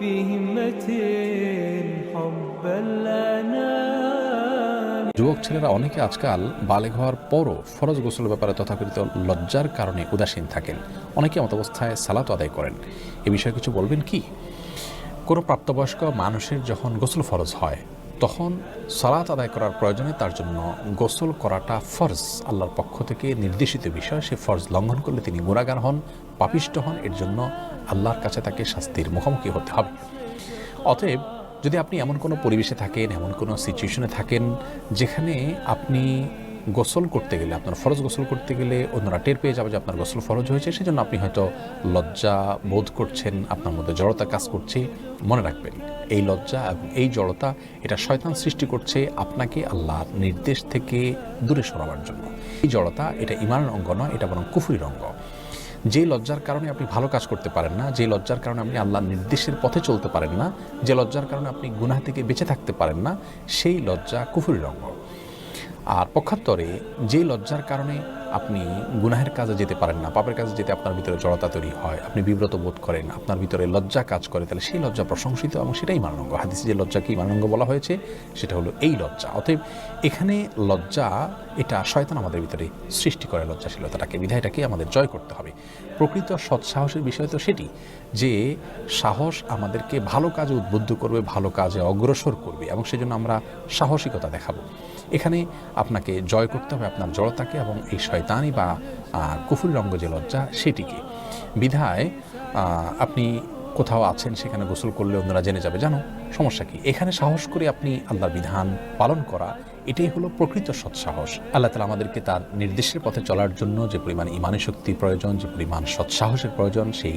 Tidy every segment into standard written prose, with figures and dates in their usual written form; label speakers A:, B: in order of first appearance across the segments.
A: بهمة حب الأنام।
B: যুবক ছেলেরা অনেকে আজকাল বালেগ হওয়ার পরও ফরজ গোসলের ব্যাপারে তথাকথিত লজ্জার কারণে উদাসীন থাকেন। অনেকে অবস্থায় সালাত আদায় করেন। এ বিষয়ে কিছু বলবেন কি? কোনো প্রাপ্তবয়স্ক মানুষের যখন গোসল ফরজ হয় তখন সালাত আদায় করার প্রয়োজনে তার জন্য গোসল করাটা ফরজ, আল্লাহর পক্ষ থেকে নির্দেশিত বিষয়। সে ফরজ লঙ্ঘন করলে তিনি গুনাহগার হন, পাপিষ্ঠ হন। এর জন্য আল্লাহর কাছে তাকে শাস্তির মুখোমুখি হতে হবে। অতএব যদি আপনি এমন কোনো পরিবেশে থাকেন, এমন কোনো সিচুয়েশনে থাকেন যেখানে আপনি গোসল করতে গেলে, আপনার ফরজ গোসল করতে গেলে অন্যরা টের পেয়ে যাবে যে আপনার গোসল ফরজ হয়েছে, সেজন্য আপনি হয়তো লজ্জা বোধ করছেন, আপনার মধ্যে জড়তা কাজ করছে, মনে রাখবেন এই লজ্জা এবং এই জড়তা এটা শয়তান সৃষ্টি করছে আপনাকে আল্লাহর নির্দেশ থেকে দূরে সরাবার জন্য। এই জড়তা এটা ঈমানের অঙ্গ নয়, এটা বরং কুফরির অঙ্গ। যে লজ্জার কারণে আপনি ভালো কাজ করতে পারেন না, যে লজ্জার কারণে আপনি আল্লাহর নির্দেশের পথে চলতে পারেন না, যে লজ্জার কারণে আপনি গুনাহ থেকে বেঁচে থাকতে পারেন না, সেই লজ্জা কুফরির অঙ্গ। আর পক্ষান্তরে যে লজ্জার কারণে আপনি গুনাহের কাজে যেতে পারেন না, পাপের কাজে যেতে আপনার ভিতরে জড়তা তৈরি হয়, আপনি বিব্রত বোধ করেন, আপনার ভিতরে লজ্জা কাজ করে, তাহলে সেই লজ্জা প্রশংসিত এবং সেটাই ঈমানাঙ্গ। হাদিসে যে লজ্জাকে ঈমানাঙ্গ বলা হয়েছে সেটা হলো এই লজ্জা। অতএব এখানে লজ্জা এটা শয়তান আমাদের ভিতরে সৃষ্টি করে লজ্জাশীলতাটাকে, বিধায়টাকে আমাদের জয় করতে হবে। প্রকৃত সৎসাহসের বিষয় তো সেটি যে সাহস আমাদেরকে ভালো কাজে উদ্বুদ্ধ করবে, ভালো কাজে অগ্রসর করবে এবং সেজন্য আমরা সাহসিকতা দেখাবো। এখানে আপনাকে জয় করতে হবে আপনার জড়তাকে এবং এই শয়তানি বা কুফুরির অঙ্গ যে লজ্জা সেটিকে। বিধায় আপনি কোথাও আছেন, সেখানে গোসল করলে অন্যরা জেনে যাবে, জানো সমস্যা কি? এখানে সাহস করে আপনি আল্লাহর বিধান পালন করা, এটাই হলো প্রকৃত সৎসাহস। আল্লাহ তাআলা আমাদেরকে তার নির্দেশের পথে চলার জন্য যে পরিমাণ ঈমানী শক্তির প্রয়োজন, যে পরিমাণ সৎসাহসের প্রয়োজন, সেই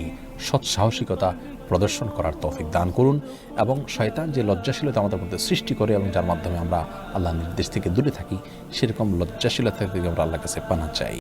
B: সৎসাহসিকতা প্রদর্শন করার তৌফিক দান করুন। এবং শয়তান যে লজ্জাশীলতা আমাদের মধ্যে সৃষ্টি করে এবং যার মাধ্যমে আমরা আল্লাহর নির্দেশ থেকে দূরে থাকি, সেরকম লজ্জাশীলতা থেকে আমরা আল্লাহর কাছে পানাহ চাই।